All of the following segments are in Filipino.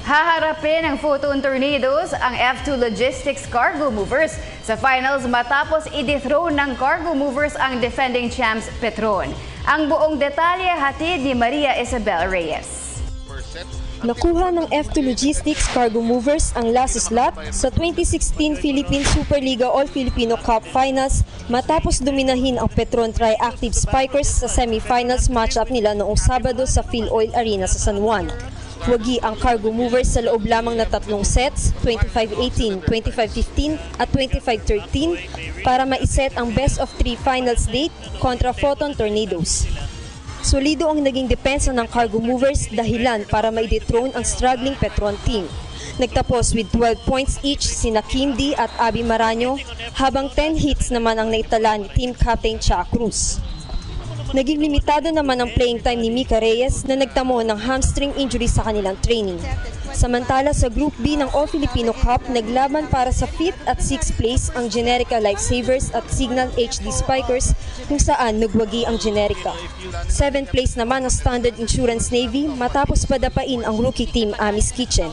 Haharapin ng Photon Tornadoes ang F2 Logistics Cargo Movers sa finals matapos i-dethrone ng Cargo Movers ang defending champs Petron. Ang buong detalye hatid ni Maria Isabel Reyes. Nakuha ng F2 Logistics Cargo Movers ang last slot sa 2016 Philippine Superliga All-Filipino Cup Finals matapos dominahin ang Petron Tri-Active Spikers sa semifinals matchup nila noong Sabado sa Philoil Arena sa San Juan. Wagi ang Cargo Movers sa loob lamang na tatlong sets, 25-18, 25-15 at 25-13 para maiset ang best of 3 finals date kontra Photon Tornadoes. Solido ang naging depensa ng Cargo Movers dahilan para maidethrone ang struggling Petron team. Nagtapos with 12 points each sina Kim D at Abby Maraño habang 10 hits naman ang naitala ni team captain Cha Cruz. Naging limitado naman ang playing time ni Mika Reyes na nagtamo ng hamstring injury sa kanilang training. Samantala sa Group B ng All-Filipino Cup, naglaban para sa 5th at 6th place ang Generica Lifesavers at Signal HD Spikers kung saan nagwagi ang Generica. 7th place naman ang Standard Insurance Navy matapos padapain ang rookie team Amis Kitchen.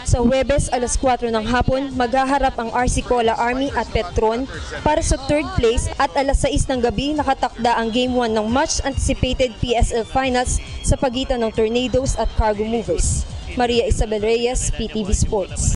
Sa Huwebes, alas 4 ng hapon, maghaharap ang RC Cola Army at Petron para sa 3rd place at alas 6 ng gabi nakatakda ang Game 1 ng much-anticipated PSL Finals sa pagitan ng Tornadoes at Cargo Movers. Maria Isabel Reyes, PTV Sports.